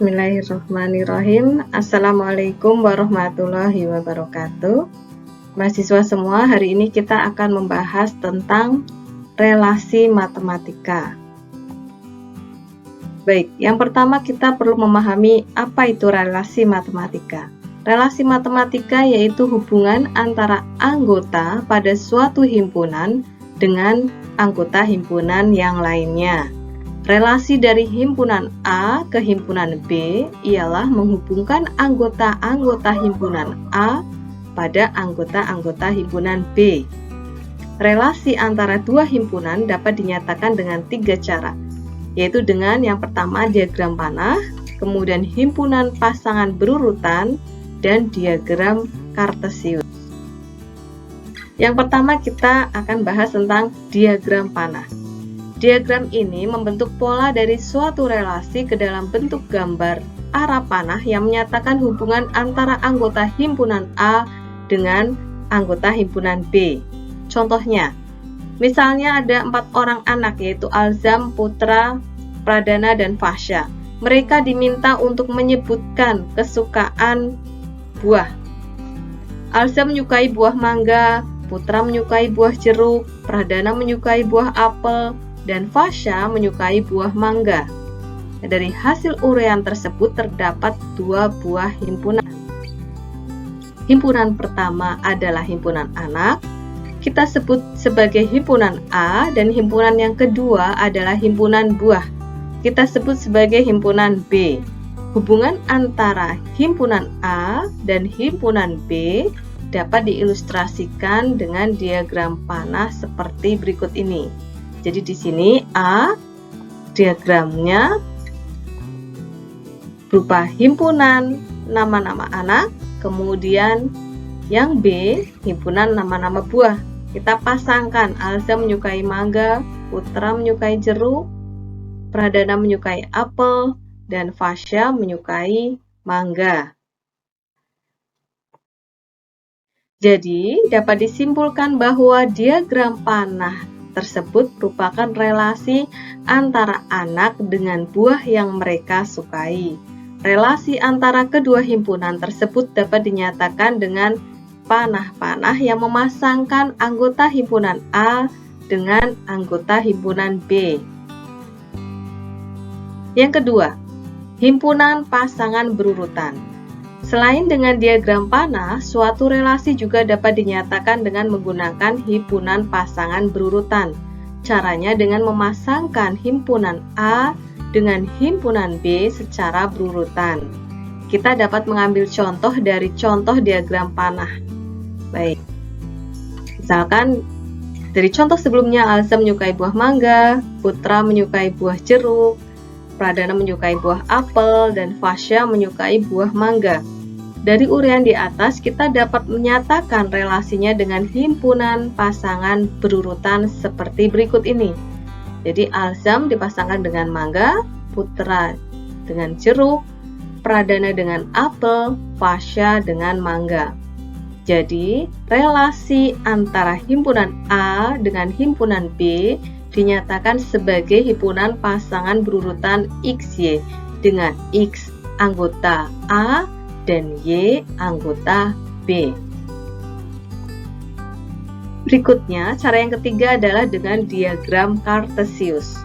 Bismillahirrahmanirrahim. Assalamualaikum warahmatullahi wabarakatuh. Mahasiswa semua, hari ini kita akan membahas tentang relasi matematika. Baik, yang pertama kita perlu memahami apa itu relasi matematika. Relasi matematika yaitu hubungan antara anggota pada suatu himpunan dengan anggota himpunan yang lainnya. Relasi dari himpunan A ke himpunan B ialah menghubungkan anggota-anggota himpunan A pada anggota-anggota himpunan B. Relasi antara dua himpunan dapat dinyatakan dengan 3 cara, yaitu dengan yang pertama diagram panah, kemudian himpunan pasangan berurutan, dan diagram kartesius. Yang pertama kita akan bahas tentang diagram panah. Diagram ini membentuk pola dari suatu relasi ke dalam bentuk gambar arah panah yang menyatakan hubungan antara anggota himpunan A dengan anggota himpunan B. Contohnya, misalnya ada 4 orang anak yaitu Alzam, Putra, Pradana, dan Fasya. Mereka diminta untuk menyebutkan kesukaan buah. Alzam menyukai buah mangga, Putra menyukai buah jeruk, Pradana menyukai buah apel, dan Fasya menyukai buah mangga. Dari hasil uraian tersebut terdapat 2 buah himpunan. Himpunan pertama adalah himpunan anak, kita sebut sebagai himpunan A, dan himpunan yang kedua adalah himpunan buah, kita sebut sebagai himpunan B. Hubungan antara himpunan A dan himpunan B dapat diilustrasikan dengan diagram panah seperti berikut ini. Jadi di sini A diagramnya berupa himpunan nama-nama anak, kemudian yang B himpunan nama-nama buah. Kita pasangkan, Alza menyukai mangga, Putra menyukai jeruk, Pradana menyukai apel, dan Fasya menyukai mangga. Jadi dapat disimpulkan bahwa diagram panah tersebut merupakan relasi antara anak dengan buah yang mereka sukai. Relasi antara kedua himpunan tersebut dapat dinyatakan dengan panah-panah yang memasangkan anggota himpunan A dengan anggota himpunan B. Yang kedua, himpunan pasangan berurutan. Selain dengan diagram panah, suatu relasi juga dapat dinyatakan dengan menggunakan himpunan pasangan berurutan. Caranya dengan memasangkan himpunan A dengan himpunan B secara berurutan. Kita dapat mengambil contoh dari contoh diagram panah. Baik, misalkan dari contoh sebelumnya, Alza menyukai buah mangga, Putra menyukai buah jeruk, Pradana menyukai buah apel, dan Fasya menyukai buah mangga. Dari uraian di atas, kita dapat menyatakan relasinya dengan himpunan pasangan berurutan seperti berikut ini. Jadi Alzam dipasangkan dengan mangga, Putra dengan jeruk, Pradana dengan apel, Fasya dengan mangga. Jadi relasi antara himpunan A dengan himpunan B dinyatakan sebagai himpunan pasangan berurutan XY dengan X anggota A dan Y anggota B. Berikutnya, cara yang ketiga adalah dengan diagram kartesius.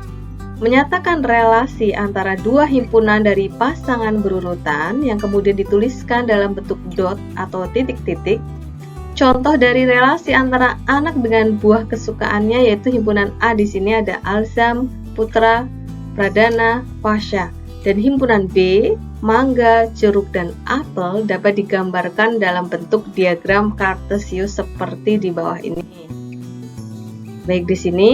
Menyatakan relasi antara dua himpunan dari pasangan berurutan yang kemudian dituliskan dalam bentuk dot atau titik-titik. Contoh dari relasi antara anak dengan buah kesukaannya yaitu himpunan A di sini ada Alzam, Putra, Pradana, Fasya, dan himpunan B, mangga, jeruk, dan apel dapat digambarkan dalam bentuk diagram kartesius seperti di bawah ini. Baik, di sini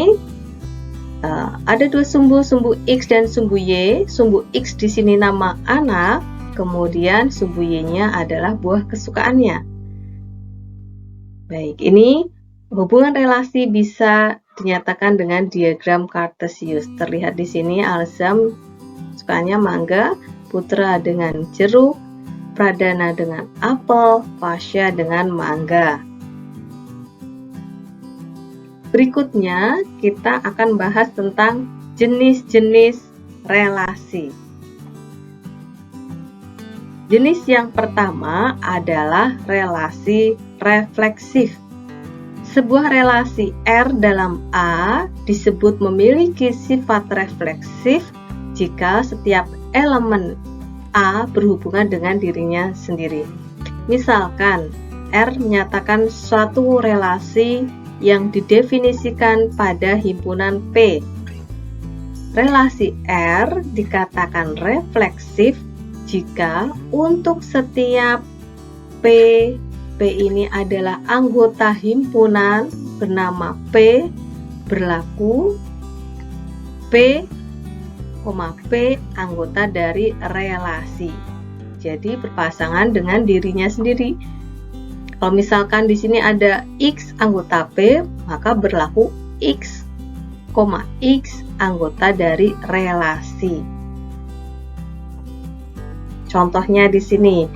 ada dua sumbu X dan sumbu Y. Sumbu X di sini nama anak, kemudian sumbu Y-nya adalah buah kesukaannya. Baik, ini hubungan relasi bisa dinyatakan dengan diagram kartesius. Terlihat di sini Alzam sukanya mangga, Putra dengan jeruk, Pradana dengan apel, Fasya dengan mangga. Berikutnya, kita akan bahas tentang jenis-jenis relasi. Jenis yang pertama adalah relasi refleksif. Sebuah relasi R dalam A disebut memiliki sifat refleksif jika setiap elemen A berhubungan dengan dirinya sendiri. Misalkan, R menyatakan suatu relasi yang didefinisikan pada himpunan P. Relasi R dikatakan refleksif jika untuk setiap P ini adalah anggota himpunan bernama P berlaku P, P anggota dari relasi. Jadi berpasangan dengan dirinya sendiri. Kalau misalkan di sini ada X anggota P, maka berlaku X, X anggota dari relasi. Contohnya di sini,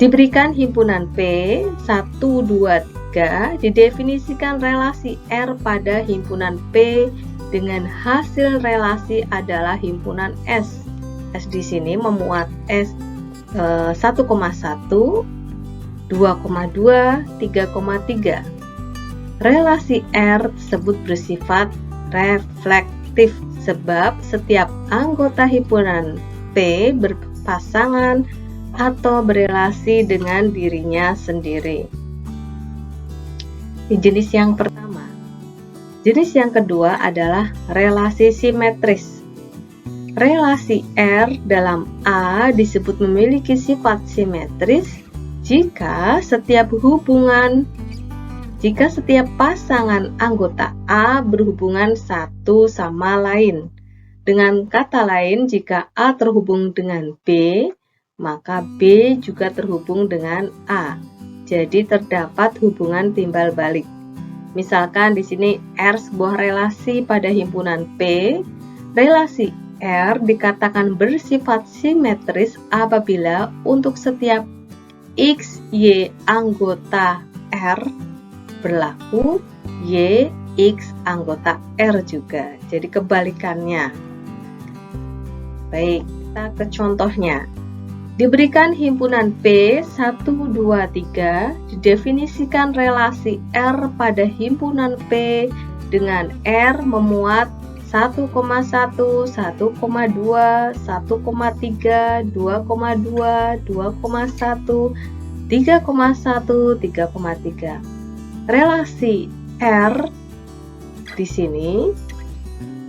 diberikan himpunan P 1, 2, 3, didefinisikan relasi R pada himpunan P dengan hasil relasi adalah himpunan S. S di sini memuat S 1,1, 2,2, 3,3. Relasi R tersebut bersifat reflektif sebab setiap anggota himpunan P berpasangan atau berelasi dengan dirinya sendiri. Di jenis yang pertama. Jenis yang kedua adalah relasi simetris. Relasi R dalam A disebut memiliki sifat simetris jika setiap pasangan anggota A berhubungan satu sama lain. Dengan kata lain, jika A terhubung dengan B, maka B juga terhubung dengan A. Jadi terdapat hubungan timbal balik. Misalkan di sini R sebuah relasi pada himpunan P, relasi R dikatakan bersifat simetris apabila untuk setiap X, Y anggota R berlaku Y, X anggota R juga. Jadi kebalikannya. Baik, kita ke contohnya. Diberikan himpunan P 1, 2, 3, didefinisikan relasi R pada himpunan P dengan R memuat 1,1, 1,2, 1,3, 2,2, 2,1, 3,1, 3,3. Relasi R di sini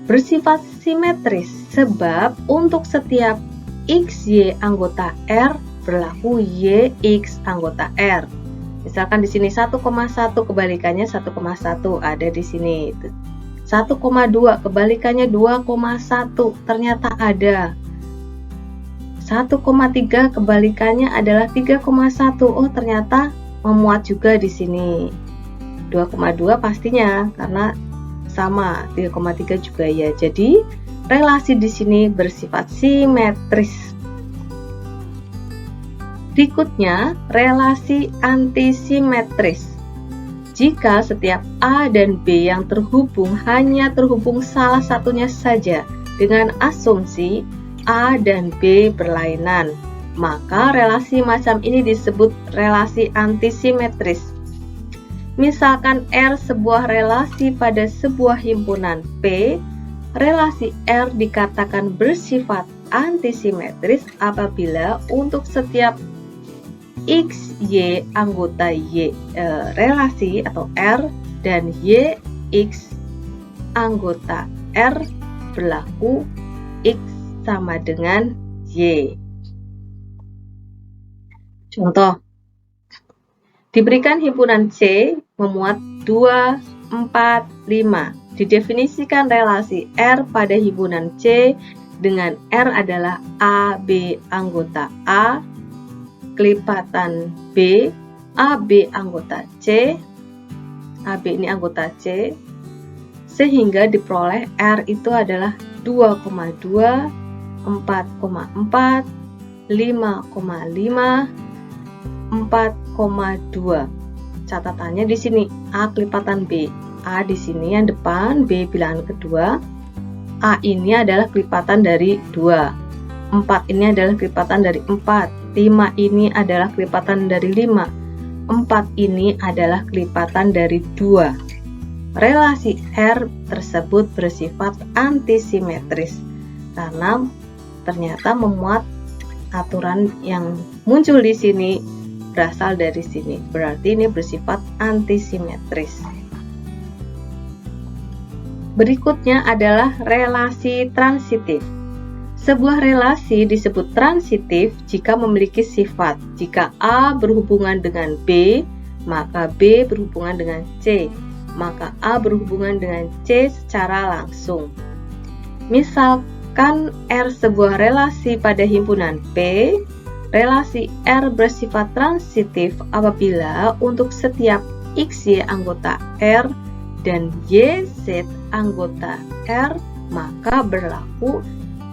bersifat simetris sebab untuk setiap X, Y anggota R berlaku Y, X anggota R. Misalkan di sini 1,1 kebalikannya 1,1 ada di sini. 1,2 kebalikannya 2,1 ternyata ada. 1,3 kebalikannya adalah 3,1. Oh, ternyata memuat juga di sini. 2,2 pastinya karena sama, 3,3 juga ya. Jadi, relasi di sini bersifat simetris. Berikutnya, relasi antisimetris. Jika setiap A dan B yang terhubung hanya terhubung salah satunya saja dengan asumsi A dan B berlainan, maka relasi macam ini disebut relasi antisimetris. Misalkan R sebuah relasi pada sebuah himpunan P, relasi R dikatakan bersifat antisimetris apabila untuk setiap X, Y anggota relasi atau R dan Y, X anggota R berlaku X sama dengan Y. Contoh, diberikan himpunan C memuat 2, 4, 5. Didefinisikan relasi R pada himpunan C dengan R adalah A, B anggota A, kelipatan B, AB anggota C, AB ini anggota C, sehingga diperoleh R itu adalah 2,2, 4,4, 5,5, 4,2. Catatannya di sini A kelipatan B. A di sini yang depan, B bilangan kedua. A ini adalah kelipatan dari 2. 4 ini adalah kelipatan dari 4. 5 ini adalah kelipatan dari 5. 4 ini adalah kelipatan dari 2. Relasi R tersebut bersifat antisimetris karena ternyata memuat aturan yang muncul di sini berasal dari sini. Berarti ini bersifat antisimetris. Berikutnya adalah relasi transitif. Sebuah relasi disebut transitif jika memiliki sifat. Jika A berhubungan dengan B, maka B berhubungan dengan C. Maka A berhubungan dengan C secara langsung. Misalkan R sebuah relasi pada himpunan P, relasi R bersifat transitif apabila untuk setiap XY anggota R dan YZ anggota R, maka berlaku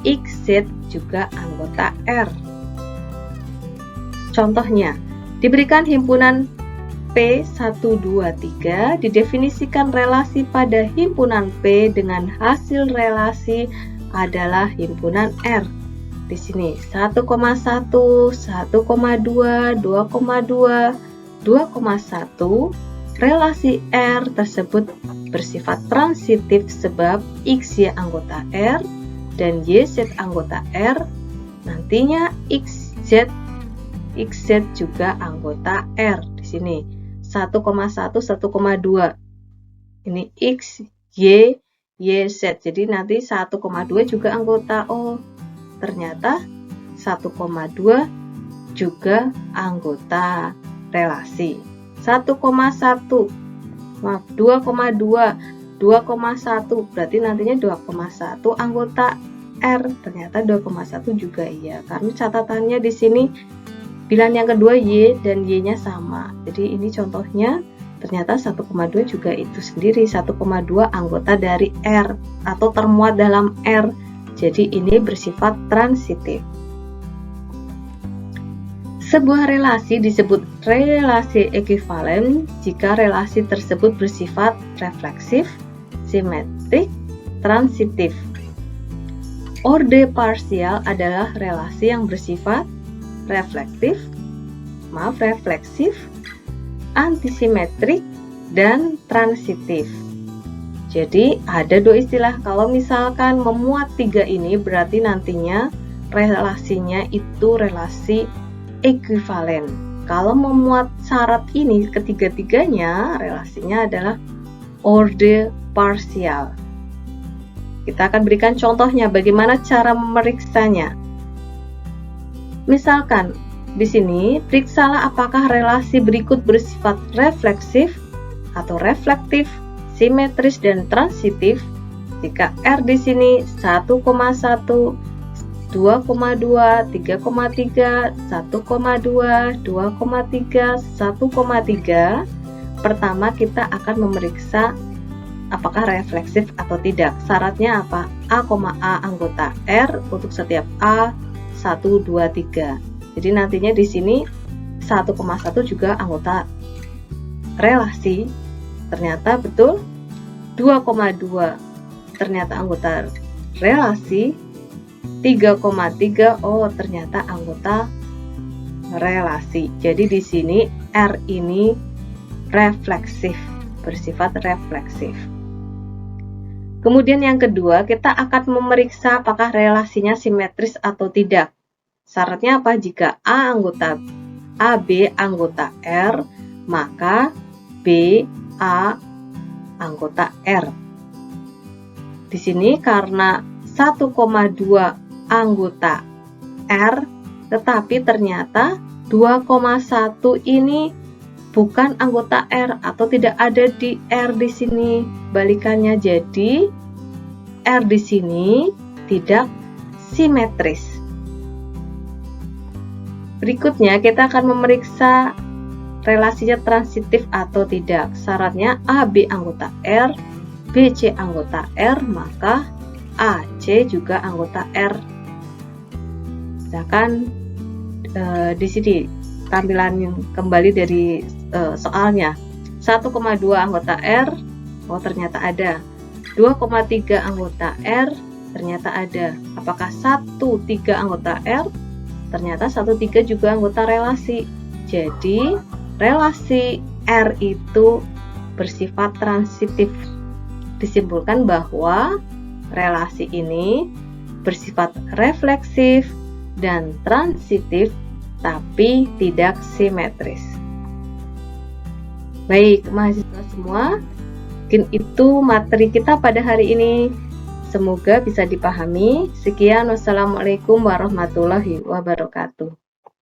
XZ juga anggota R. Contohnya, diberikan himpunan P123, didefinisikan relasi pada himpunan P dengan hasil relasi adalah himpunan R. Di sini 1,1, 1,2, 2,2, 2,1. Relasi R tersebut bersifat transitif sebab XY anggota R dan YZ anggota R, nantinya XZ juga anggota R. Di sini 1,1, 1,2. Ini X, Y, YZ. Jadi nanti 1,2 juga anggota O. Ternyata 1,2 juga anggota relasi. 1,1, maaf 2,2, 2,1 berarti nantinya 2,1 anggota R. Ternyata 2,1 juga iya, karena catatannya di sini bilangan yang kedua Y dan Y-nya sama. Jadi ini contohnya ternyata 1,2 juga itu sendiri 1,2 anggota dari R atau termuat dalam R. Jadi ini bersifat transitif. Sebuah relasi disebut relasi ekuivalen jika relasi tersebut bersifat refleksif, simetrik, transitif. Orde parsial adalah relasi yang bersifat refleksif, antisimetrik, dan transitif. Jadi ada dua istilah. Kalau misalkan memuat 3 ini berarti nantinya relasinya itu relasi ekuivalen. Kalau memuat syarat ini ketiga-tiganya, relasinya adalah orde parsial. Kita akan berikan contohnya bagaimana cara memeriksanya. Misalkan di sini periksalah apakah relasi berikut bersifat refleksif atau reflektif, simetris dan transitif. Jika R di sini 1,1, 2,2, 3,3, 1,2, 2,3, 1,3. Pertama kita akan memeriksa apakah refleksif atau tidak. Syaratnya apa? A, anggota R untuk setiap A 1, 2, 3. Jadi nantinya di sini 1,1 juga anggota relasi. Ternyata betul. 2,2 ternyata anggota relasi. 3,3 oh ternyata anggota relasi. Jadi di sini R ini refleksif, bersifat refleksif. Kemudian yang kedua, kita akan memeriksa apakah relasinya simetris atau tidak. Syaratnya apa? Jika AB anggota R, maka BA anggota R. Di sini karena 1,2 anggota R, tetapi ternyata 2,1 ini bukan anggota R atau tidak ada di R di sini. Balikannya, jadi R di sini tidak simetris. Berikutnya kita akan memeriksa relasinya transitif atau tidak. Syaratnya AB anggota R, BC anggota R, maka AC juga anggota R. Misalkan di sini tampilan kembali dari soalnya 1,2 anggota R, Oh, ternyata ada. 2,3 anggota R, ternyata ada. Apakah 1,3 anggota R? Ternyata 1,3 juga anggota relasi. Jadi, relasi R itu bersifat transitif. Disimpulkan bahwa relasi ini bersifat refleksif dan transitif, tapi tidak simetris. Baik, mahasiswa semua, mungkin itu materi kita pada hari ini. Semoga bisa dipahami. Sekian, wassalamualaikum warahmatullahi wabarakatuh.